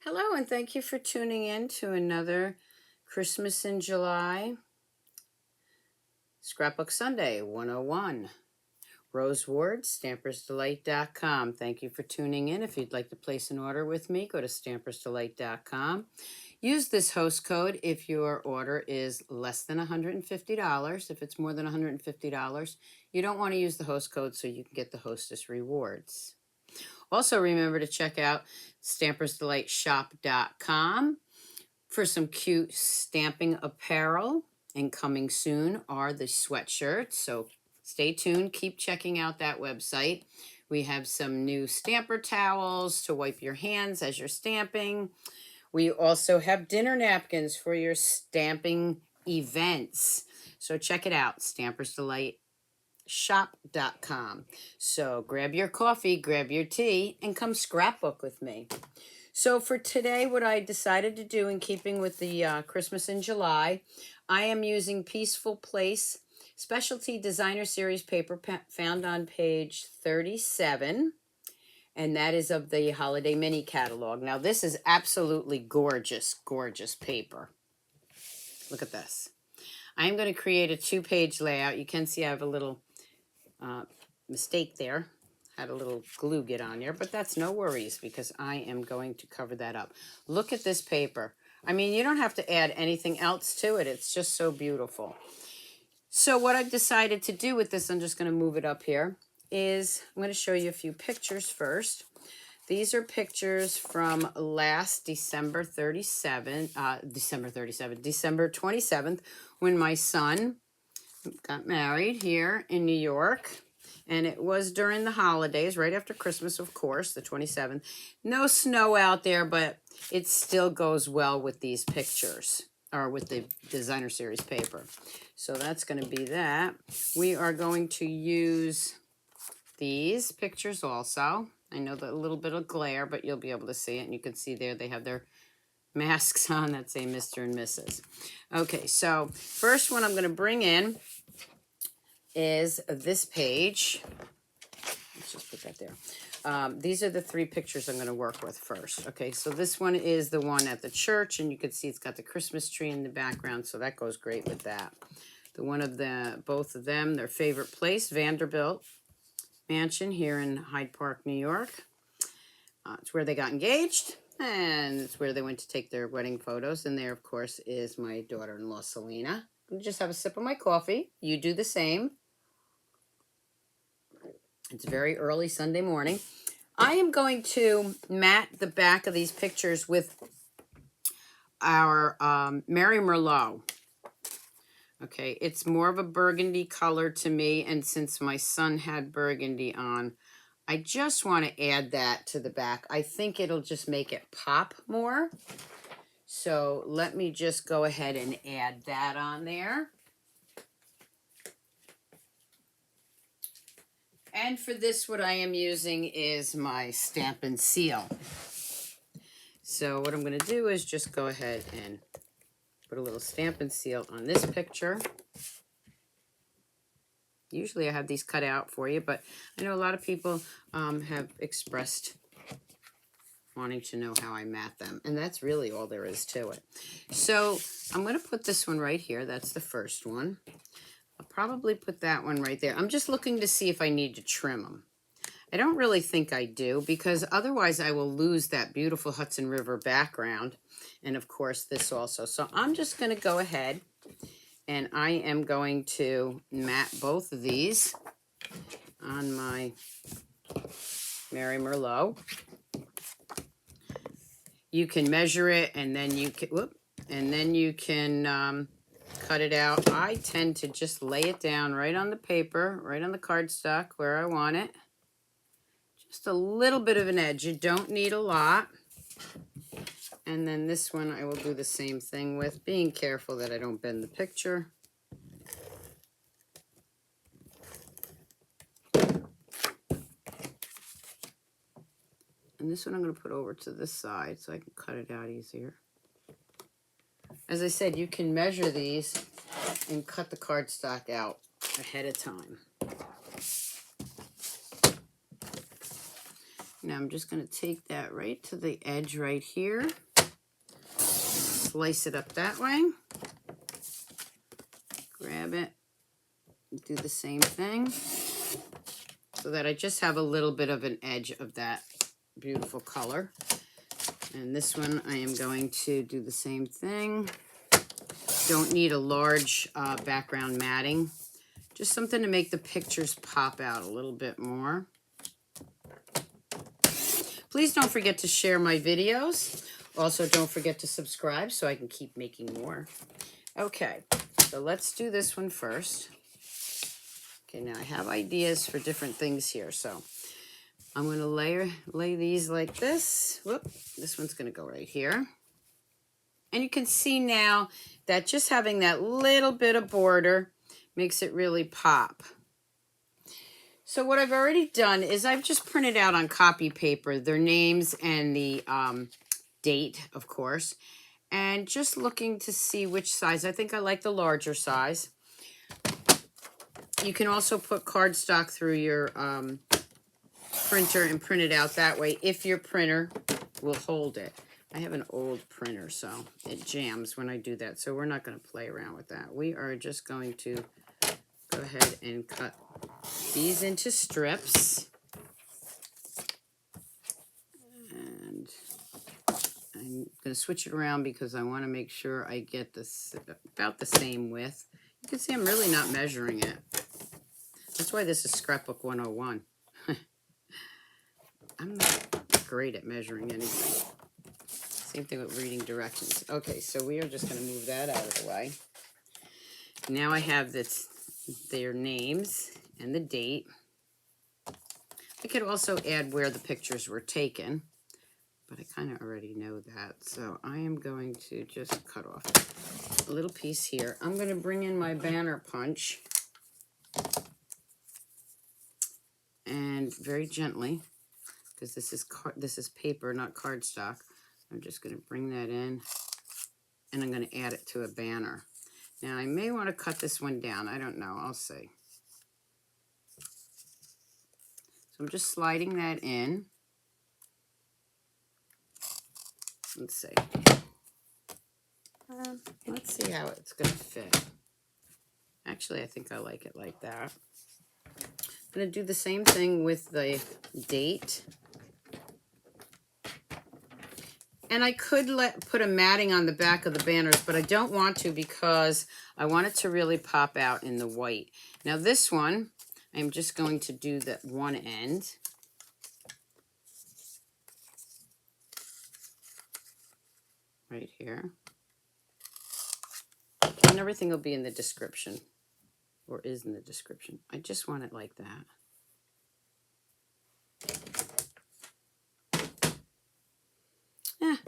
Hello, and thank you for tuning in to another Christmas in July Scrapbook Sunday 101. Rose Ward, Stampersdelight.com. Thank you for tuning in. If you'd like to place an order with me, go to Stampersdelight.com. Use this host code if your order is less than $150. If it's more than $150, you don't want to use the host code so you can get the hostess rewards. Also, remember to check out Stampersdelightshop.com for some cute stamping apparel. And coming soon are the sweatshirts. So stay tuned. Keep checking out that website. We have some new stamper towels to wipe your hands as you're stamping. We also have dinner napkins for your stamping events. So check it out, Stampersdelightshop.com. So grab your coffee, grab your tea, and come scrapbook with me. So for today, what I decided to do in keeping with the Christmas in July, I am using Peaceful Place Specialty Designer Series paper found on page 37. And that is of the Holiday Mini Catalog. Now, this is absolutely gorgeous, gorgeous paper. Look at this. I am going to create a 2-page layout. You can see I have a little mistake there. Had a little glue get on there, but that's no worries because I am going to cover that up. Look at this paper. I mean, you don't have to add anything else to it. It's just so beautiful. So what I've decided to do with this, I'm just going to move it up here, is I'm going to show you a few pictures first. These are pictures from last December 27th, when my son got married here in New York. And it was during the holidays, right after Christmas, of course, the 27th. No snow out there, but it still goes well with these pictures, or with the designer series paper. So that's going to be that. We are going to use these pictures also. I know that a little bit of glare, but you'll be able to see it. And you can see there they have their masks on that say Mr. and Mrs. Okay, so first one I'm going to bring in is this page. Let's just put that there. These are the 3 pictures I'm going to work with first. Okay, so this one is the one at the church, and you can see it's got the Christmas tree in the background, so that goes great with that. Both of them, their favorite place, Vanderbilt Mansion here in Hyde Park, New York. It's where they got engaged, and it's where they went to take their wedding photos. And there, of course, is my daughter-in-law, Selena. I'm just have a sip of my coffee. You do the same. It's very early Sunday morning. I am going to mat the back of these pictures with our Mary Merlot. Okay, it's more of a burgundy color to me, and since my son had burgundy on, I just want to add that to the back. I think it'll just make it pop more. So let me just go ahead and add that on there. And for this, what I am using is my Stamp and Seal. So what I'm going to do is just go ahead and put a little Stamp and Seal on this picture. Usually I have these cut out for you, but I know a lot of people have expressed wanting to know how I mat them. And that's really all there is to it. So I'm going to put this one right here. That's the first one. I'll probably put that one right there. I'm just looking to see if I need to trim them. I don't really think I do, because otherwise I will lose that beautiful Hudson River background. And of course this also. So I'm just going to go ahead and I am going to mat both of these on my Mary Merlot. You can measure it, and then you can cut it out. I tend to just lay it down right on the paper, right on the cardstock where I want it. Just a little bit of an edge. You don't need a lot. And then this one I will do the same thing with, being careful that I don't bend the picture. And this one I'm going to put over to this side so I can cut it out easier. As I said, you can measure these and cut the cardstock out ahead of time. Now I'm just going to take that right to the edge right here. Slice it up that way. Grab it. Do the same thing. So that I just have a little bit of an edge of that beautiful color. And this one I am going to do the same thing. Don't need a large background matting. Just something to make the pictures pop out a little bit more. Please don't forget to share my videos. Also, don't forget to subscribe so I can keep making more. Okay, so let's do this one first. Okay, now I have ideas for different things here. So I'm going to lay these like this. Whoop, this one's going to go right here. And you can see now that just having that little bit of border makes it really pop. So what I've already done is I've just printed out on copy paper their names and the date, of course, and just looking to see which size. I think I like the larger size. You can also put cardstock through your printer and print it out that way if your printer will hold it. I have an old printer, so it jams when I do that, so we're not going to play around with that. We are just going to go ahead and cut these into strips. And I'm going to switch it around because I want to make sure I get this about the same width. You can see I'm really not measuring it. That's why this is Scrapbook 101. I'm not great at measuring anything. Same thing with reading directions. Okay, so we are just going to move that out of the way. Now I have their names and the date. I could also add where the pictures were taken, but I kind of already know that. So I am going to just cut off a little piece here. I'm going to bring in my banner punch and very gently, because this is paper, not cardstock. I'm just going to bring that in and I'm going to add it to a banner. Now I may want to cut this one down. I don't know. I'll see. So I'm just sliding that in. Let's see. Let's see how it's going to fit. Actually, I think I like it like that. I'm going to do the same thing with the date. And I could put a matting on the back of the banners, but I don't want to because I want it to really pop out in the white. Now this one, I'm just going to do that one end. Right here. And everything will be in the description, or is in the description. I just want it like that.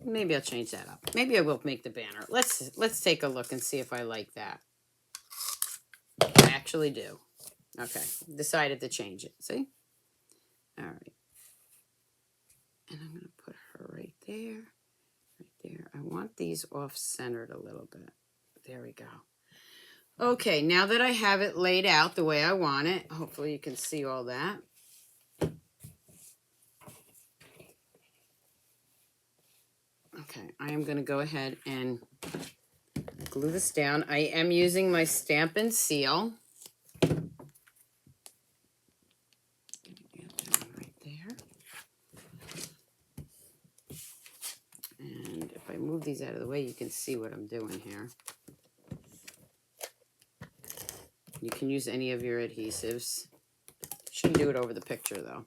Maybe I'll change that up. Maybe I will make the banner. Let's take a look and see if I like that. I actually do. Okay, decided to change it. See? All right. And I'm going to put her right there. Right there. I want these off-centered a little bit. There we go. Okay, now that I have it laid out the way I want it, hopefully you can see all that. Okay, I am going to go ahead and glue this down. I am using my Stamp and Seal. Right there. And if I move these out of the way, you can see what I'm doing here. You can use any of your adhesives. Shouldn't do it over the picture though.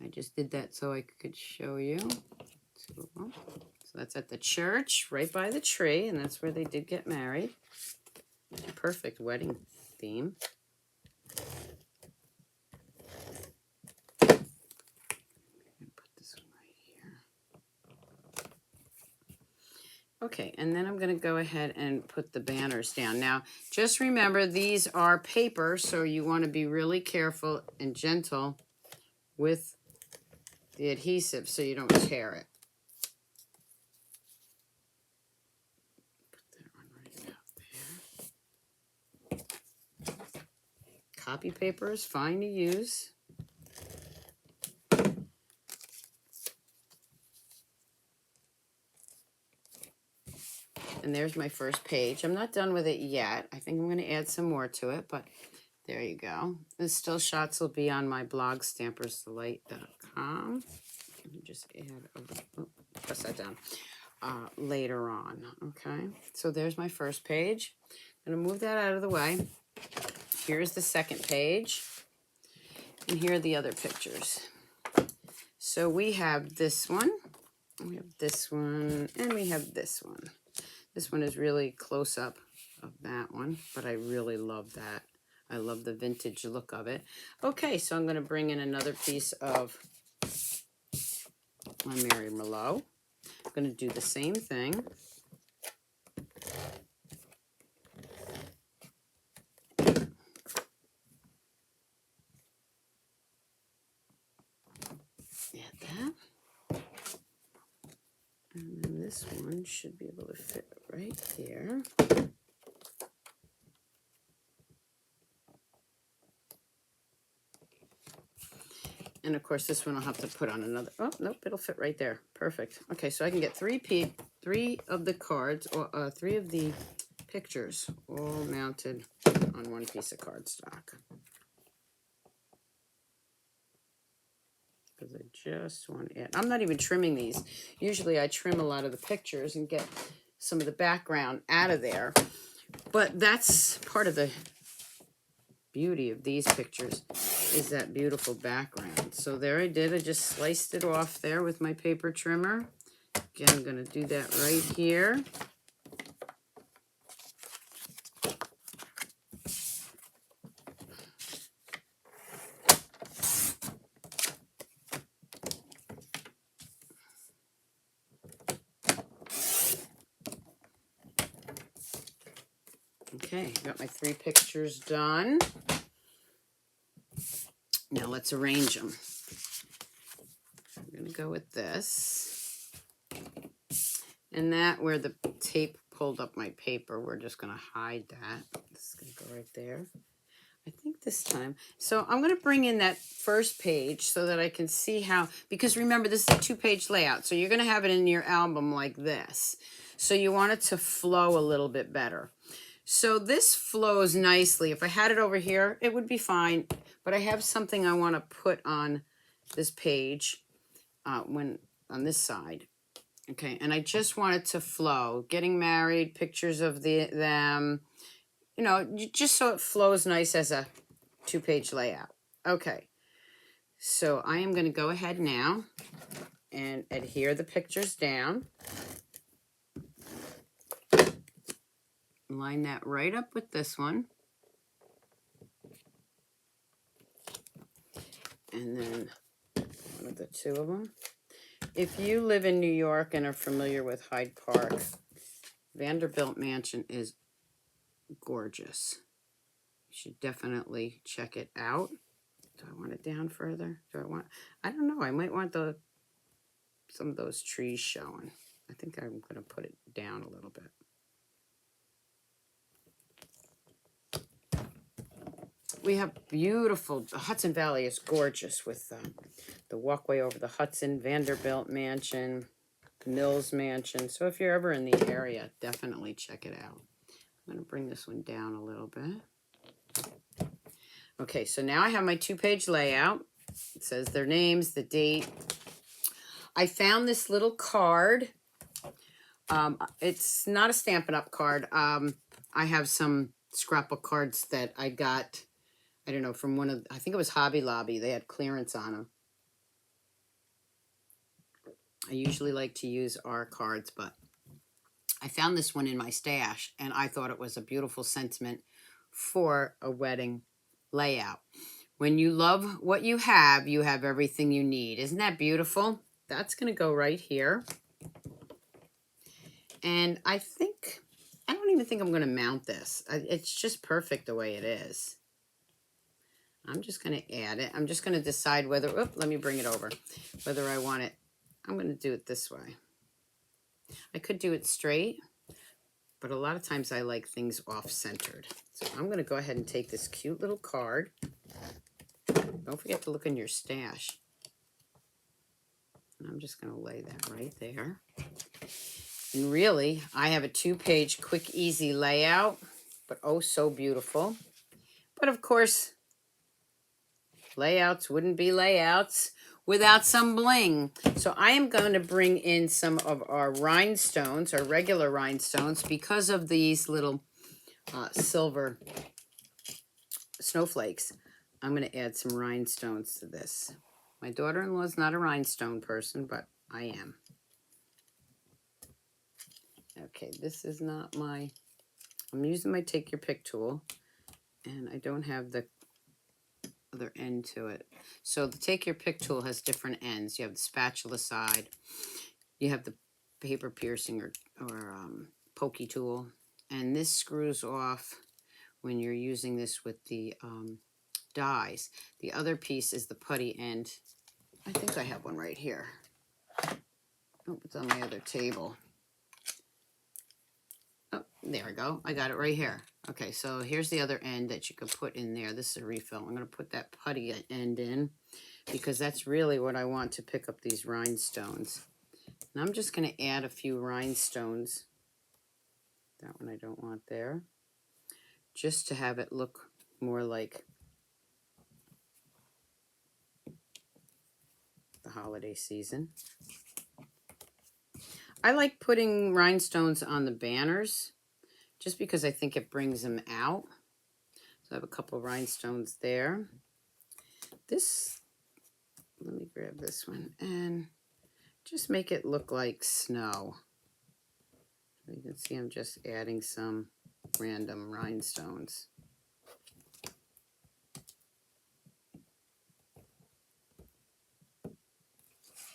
I just did that so I could show you. So that's at the church, right by the tree, and that's where they did get married. Perfect wedding theme. Put this one right here. Okay, and then I'm going to go ahead and put the banners down. Now, just remember, these are paper, so you want to be really careful and gentle with the adhesive so you don't tear it. Copy paper is fine to use. And there's my first page. I'm not done with it yet. I think I'm going to add some more to it, but there you go. The still shots will be on my blog, Stampersdelight.com. Let me just add press that down later on. Okay, so there's my first page. I'm going to move that out of the way. Here's the second page. And here are the other pictures. So we have this one, we have this one, and we have this one. This one is really close up of that one, but I really love that. I love the vintage look of it. Okay, so I'm going to bring in another piece of my Mary Merlot. I'm going to do the same thing. Add that. And then this one should be able to fit right there. And of course, this one I'll have to put on another. Oh, nope, it'll fit right there. Perfect. Okay, so I can get three of the cards, or three of the pictures, all mounted on one piece of cardstock. Because I just want to add. I'm not even trimming these. Usually I trim a lot of the pictures and get some of the background out of there. But that's part of the beauty of these pictures, is that beautiful background. So there I did. I just sliced it off there with my paper trimmer. Again, I'm going to do that right here. Okay, got my three pictures done. Now let's arrange them. I'm going to go with this. And that, where the tape pulled up my paper, we're just going to hide that. This is going to go right there. I think this time. So I'm going to bring in that first page so that I can see how, because remember, this is a 2-page layout. So you're going to have it in your album like this. So you want it to flow a little bit better. So this flows nicely. If I had it over here, it would be fine. But I have something I want to put on this page on this side. Okay, and I just want it to flow. Getting married, pictures of them, you know, just so it flows nice as a 2-page layout. Okay, so I am going to go ahead now and adhere the pictures down. Line that right up with this one. And then one of the two of them. If you live in New York and are familiar with Hyde Park, Vanderbilt Mansion is gorgeous. You should definitely check it out. Do I want it down further? I don't know. I might want some of those trees showing. I think I'm going to put it down a little bit. We have beautiful, the Hudson Valley is gorgeous with the walkway over the Hudson, Vanderbilt Mansion, Mills Mansion. So if you're ever in the area, definitely check it out. I'm going to bring this one down a little bit. Okay, so now I have my 2-page layout. It says their names, the date. I found this little card. It's not a Stampin' Up! Card. I have some scrapbook cards that I got, I don't know, from I think it was Hobby Lobby. They had clearance on them. I usually like to use our cards, but I found this one in my stash, and I thought it was a beautiful sentiment for a wedding layout. When you love what you have everything you need. Isn't that beautiful? That's going to go right here. And I don't even think I'm going to mount this. It's just perfect the way it is. I'm just going to add it. I'm just going to decide whether, let me bring it over, whether I want it. I'm going to do it this way. I could do it straight, but a lot of times I like things off-centered. So I'm going to go ahead and take this cute little card. Don't forget to look in your stash. And I'm just going to lay that right there. And really, I have a 2-page quick, easy layout, but oh so beautiful. But of course, layouts wouldn't be layouts without some bling. So I am going to bring in some of our rhinestones, our regular rhinestones, because of these little silver snowflakes. I'm going to add some rhinestones to this. My daughter-in-law is not a rhinestone person, but I am. Okay, this is not my, I'm using my Take Your Pick tool, and I don't have the other end to it. So the Take Your Pick tool has different ends. You have the spatula side, you have the paper piercing or pokey tool, and this screws off when you're using this with the dies. The other piece is the putty end. I think I have one right here. Oh, it's on my other table. Oh, there we go. I got it right here. Okay, so here's the other end that you could put in there. This is a refill. I'm going to put that putty end in because that's really what I want to pick up these rhinestones. And I'm just going to add a few rhinestones. That one I don't want there. Just to have it look more like the holiday season. I like putting rhinestones on the banners just because I think it brings them out. So I have a couple of rhinestones there. This, let me grab this one and just make it look like snow. You can see I'm just adding some random rhinestones.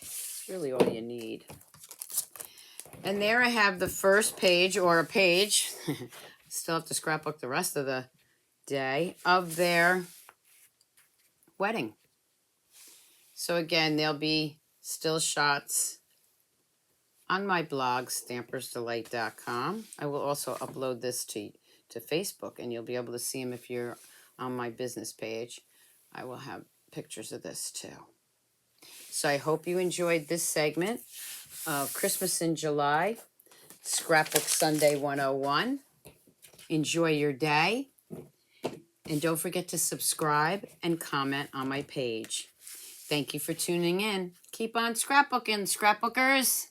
It's really all you need. And there I have the first page, or a page, still have to scrapbook the rest of the day, of their wedding. So again, there'll be still shots on my blog, Stampersdelight.com. I will also upload this to Facebook, and you'll be able to see them if you're on my business page. I will have pictures of this too. So I hope you enjoyed this segment of Christmas in July, Scrapbook Sunday 101. Enjoy your day. And don't forget to subscribe and comment on my page. Thank you for tuning in. Keep on scrapbooking, scrapbookers.